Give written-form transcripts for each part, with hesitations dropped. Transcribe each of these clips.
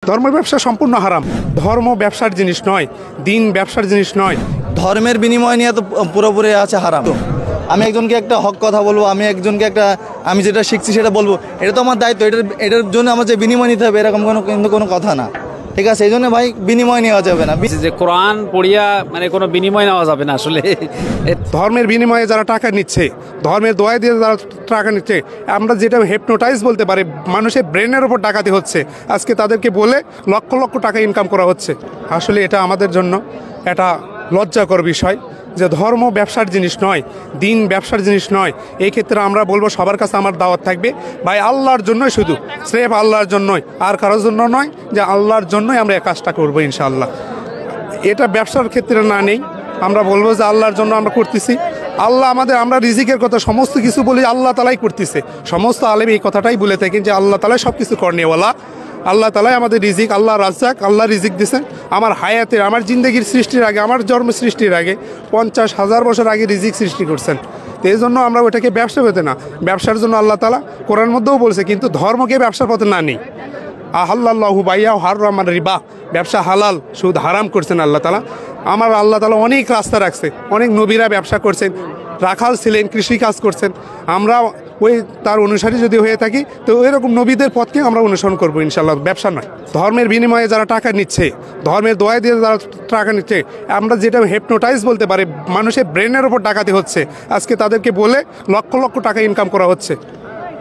ধর্ম ব্যবসা সম্পূর্ণ হারাম। ধর্ম ব্যবসার জিনিস নয়, দিন ব্যবসার জিনিস নয়। ধর্মের বিনিময় নিয়ে তো পুরোপুরি আছে হারাম। আমি একজনকে একটা হক কথা বলবো, আমি একজনকে আমি যেটা শিখছি সেটা বলবো, এটা তো আমার দায়িত্ব। এটার জন্য আমার যে বিনিময় নিতে হবে এরকম কিন্তু কোনো কথা না, ঠিক আছে? এই জন্য ভাই বিনিময় নেওয়া যাবে না। যে কোরআন পড়িয়া মানে কোনো বিনিময় নেওয়া যাবে না আসলে। ধর্মের বিনিময়ে যারা টাকা নিচ্ছে, ধর্মের দোয়াই দিয়ে যারা টাকা নিচ্ছে, আমরা যেটা হেপনোটাইজ বলতে পারি, মানুষের ব্রেনের ওপর ডাকাতি হচ্ছে। আজকে তাদেরকে বলে লক্ষ লক্ষ টাকা ইনকাম করা হচ্ছে। আসলে এটা আমাদের জন্য একটা লজ্জাকর বিষয় যে ধর্ম ব্যবসার জিনিস নয়, দিন ব্যবসার জিনিস নয়। এই ক্ষেত্রে আমরা বলবো, সবার কাছে আমার দাওয়াত থাকবে, ভাই আল্লাহর জন্যই, শুধু স্রেফ আল্লাহর জন্যই, আর কারোর জন্য নয়, যে আল্লাহর জন্যই আমরা এই কাজটা করবো ইনশাআল্লাহ। এটা ব্যবসার ক্ষেত্রে না নেই, আমরা বলবো যে আল্লাহর জন্য আমরা করতেছি। আল্লাহ আমরা রিজিকের কথা সমস্ত কিছু বলি আল্লাহ তালাই করতেছে। সমস্ত আলেম এই কথাটাই বলে থাকেন যে আল্লাহ তালাই সব কিছু করনেওয়ালা, আল্লাহ তালাই আমাদের রিজিক, আল্লাহ রাজ্জাক, আল্লাহ রিজিক দিয়েছেন। আমার হায়াতের, আমার জিন্দগির সৃষ্টির আগে, আমার জন্ম সৃষ্টির আগে 50,000 বছর আগে রিজিক সৃষ্টি করছেন। তো এই জন্য আমরা ওটাকে ব্যবসা পেতে না, ব্যবসার জন্য আল্লাহ তালা কোরআন মধ্যেও বলছে, কিন্তু ধর্মকে ব্যবসার পথে না নেই। আহাল্লাহু বাইয়া হারাম রিবা, ব্যবসা হালাল, সুদ হারাম করছেন আল্লাহ তালা। আল্লাহ তালা অনেক রাস্তা রাখছে, অনেক নবীরা ব্যবসা করছেন, রাখাল ছিলেন, কৃষিকাজ করছেন। আমরা ওই তার অনুসারী যদি হয়ে থাকি, তো এরকম নবীদের পথকে আমরা অনুসরণ করবো ইনশাল্লাহ, ব্যবসা নয়। ধর্মের বিনিময়ে যারা টাকা নিচ্ছে, ধর্মের দোয়াই দিয়ে যারা টাকা নিচ্ছে, আমরা যেটা হেপনোটাইজ বলতে পারি, মানুষের ব্রেনের ওপর ডাকাতি হচ্ছে। আজকে তাদেরকে বলে লক্ষ লক্ষ টাকা ইনকাম করা হচ্ছে,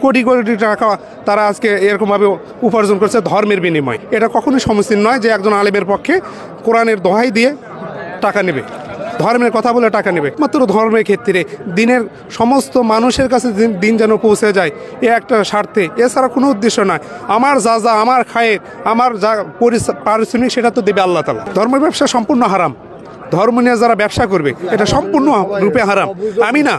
কোটি কোটি টাকা তারা আজকে এরকমভাবে উপার্জন করছে ধর্মের বিনিময়। এটা কখনোই সমীচীন নয় যে একজন আলেমের পক্ষে কোরআনের দোহাই দিয়ে টাকা নেবে, ধর্মের কথা বলে টাকা নেবে। মাত্র ধর্মের ক্ষেত্রে দিনের সমস্ত মানুষের কাছে দিন যেন পৌঁছে যায়, এ একটা স্বার্থে, এছাড়া কোনো উদ্দেশ্য নয়। আমার আমার খায়ের, আমার যা পারিশ্রমিক, সেটা তো দেবে আল্লাহ তাআলা। ধর্ম ব্যবসা সম্পূর্ণ হারাম। ধর্ম নিয়ে যারা ব্যবসা করবে, এটা সম্পূর্ণ রূপে হারাম। আমি না,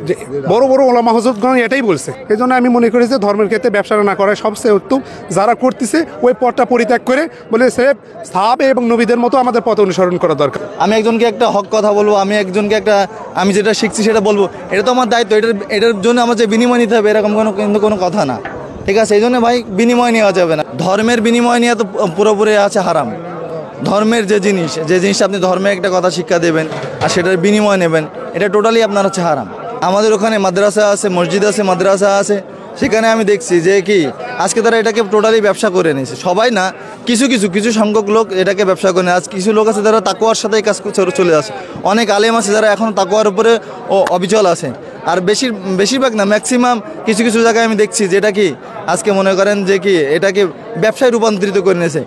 যে বড় বড় ওলামা হযরতগণ এটাই বলছে। এই জন্য আমি মনে করি যে ধর্মের ক্ষেত্রে ব্যবসা না করাই সবচেয়ে উত্তম। যারা করতেছে ওই পথটা পরিত্যাগ করে বলে স্রেফ সাহাবে এবং নবীদের মতো আমাদের পথ অনুসরণ করা দরকার। আমি একজনকে একটা হক কথা বলবো, আমি একজনকে আমি যেটা শিখছি সেটা বলবো, এটা তো আমার দায়িত্ব। এটার জন্য আমার যে বিনিময় নিতে হবে এরকম কিন্তু কোনো কথা না, ঠিক আছে? এই জন্য ভাই বিনিময় নেওয়া যাবে না। ধর্মের বিনিময় নিয়ে তো পুরোপুরি আছে হারাম। ধর্মের যে জিনিসটা আপনি ধর্মে একটা কথা শিক্ষা দেবেন আর সেটার বিনিময় নেবেন, এটা টোটালি আপনার হচ্ছে হারাম। আমাদের ওখানে মাদ্রাসা আছে, মসজিদ আছে, মাদ্রাসা আছে, সেখানে আমি দেখছি যে কি আজকে তারা এটাকে টোটালি ব্যবসা করে নিয়েছে। সবাই না, কিছু সংখ্যক লোক এটাকে ব্যবসা করে নেয়। আজ কিছু লোক আছে যারা তাকওয়ার সাথে এই কাজ চলে আসে। অনেক আলেম আছে যারা এখন তাকওয়ার উপরে অবিচল আছে। আর বেশিরভাগ না, ম্যাক্সিমাম কিছু জায়গায় আমি দেখছি যেটা কি আজকে মনে করেন যে কি এটাকে ব্যবসায় রূপান্তরিত করে নিয়েছে।